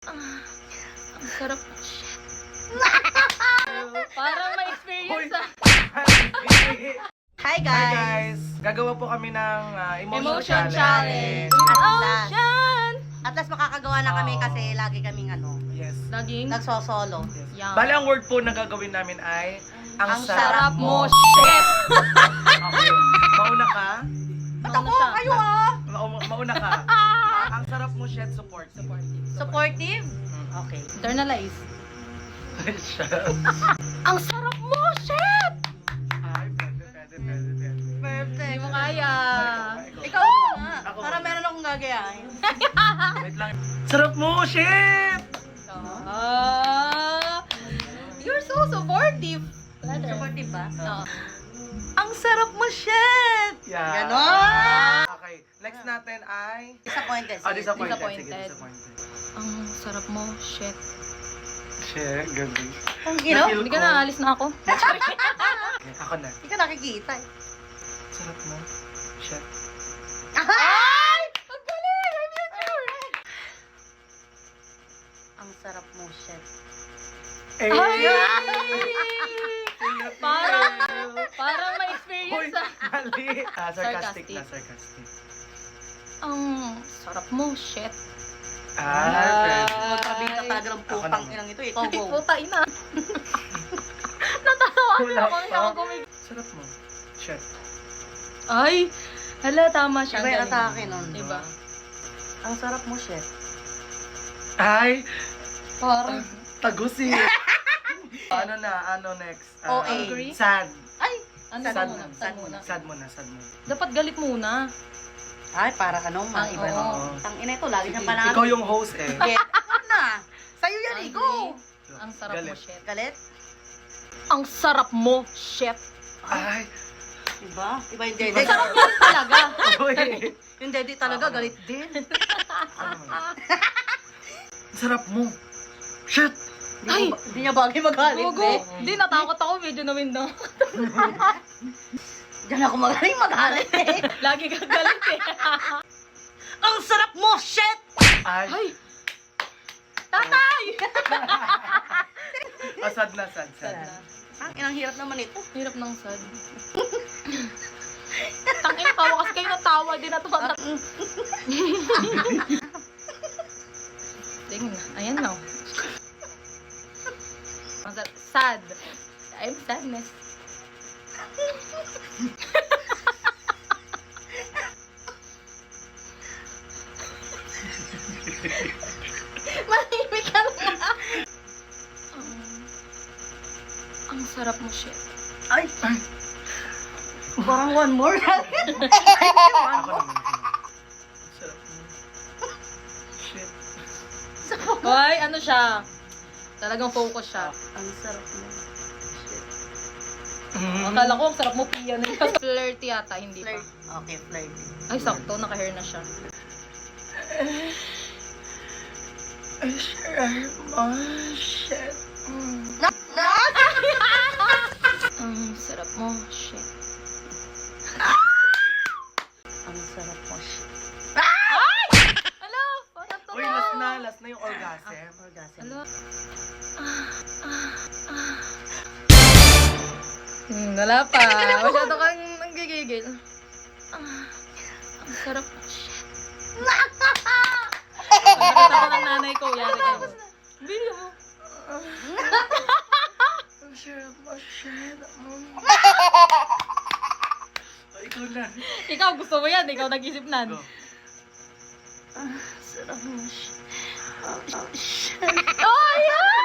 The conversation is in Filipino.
Ang sarap. Parang may experience ah. Hi Hi guys! guys! Gagawa po kami ng emotion Emotion challenge. challenge. Ocean! At last makakagawa na kami kasi lagi kaming Yes. Laging nagsosolo. Yes. Yum. Bale, ang word po na gagawin namin ay Ang sarap mo, mo. chef! Okay. Mauna ka. Ba't Mauna ako? siya. Kayo ah! Mauna ka. Ang sarap mo, Shed, support. Supportive? Mm. Okay. Internalize. Siya. Ang sarap mo, chef! Ay, pwede. Perfect. Hindi mo kaya. Ikaw muna. Ako Para muna. meron akong gagayahin. Wait lang. Sarap mo, Shed! You're so supportive. Better. Supportive ba? No. Ang sarap mo, shit! Yeah. Ganon! Okay. Next natin ay... Disappointed. Disappointed. Disappointed. Sige, disappointed. Ang sarap mo, shit. Shed, gabi. Ang ginaw? Feel Hindi ka ko. na, alis na ako. Okay, ako na. Hindi ka nakikita eh. Sarap mo, Shed. Ay! Ang galing! I'm future! Ang sarap mo, shit. Eh, Ay! Philippine. Parang may Hoy, experience ah. mali. Sarcastic Sarcastic. na, sarcastic. Ang sarap mo, shit. Pwede. Magkabing ka talaga ng putang naman. inang ito eh. Ay, Go, go. puta ina. Natawa Wala ako. Hindi pa. ako gumig... Sarap mo, Shed. Ay! Hala, tama siya. Iba yung Galing. atake nun. Diba? Ang sarap mo, shit. Ay, Parang... tagusi. Ano next? OA. Angry? Sad. Ay! Ano Sad muna? muna. Sad muna. Sad muna. Dapat galit muna. Ay, para ka nung Ang iba oo. no. Ang ina ito, lagi siyang panalo. Ikaw yung host eh. Get na! Sa'yo yan eh, go! Ang sarap mo, Galit. shit. Galit? Ang sarap mo, shit. Ay, Diba? Iba yung Ang dede. sarap yan talaga. uy. Yung dede talaga, galit din. Ano naman? Sarap mo. Shit! Ay! Hindi niya bagay magalit, Gogo. eh. Hindi, natakot ako. Medyo na-window. Diyan ako magaling magalit eh. Lagi kang galit eh. Ang sarap mo, shit! Ay, Ay! Tatay! sad na, sad. Ang inang hirap naman ito. Hirap ng sad. Tangin, tawa kasi kayo ng tawa. Di na tuwa. Tingin na. Ayan na. Ang sad. I'm sadness. Mahimik ka na. Ang sarap mo, shit. Ay! Parang one more. Ako naman. Sarap mo. Shit. Hoy, ano siya? Talagang focus siya. Ang sarap mo. Akala ko, ang sarap mo piyan. Flirty yata, hindi pa. Flirt. Okay, flirt. Ay, sakto. Naka-hair na siya. Sarap mo, shit. Ang sarap mo, shit. Ang sarap mo. Hello? Parang to. Uy, last na yung orgasm. Orgasm. Hello? Wala pa. Masyado kang nanggigigil. Ang sarap. Shit. Pag nakita ko ng nanay ko, yari kayo. Bili mo. Ang sarap mo, shit. Ikaw na. Ikaw, gusto mo yan. Ikaw nag-isip nan. Go. Sarap mo. Oh, yeah!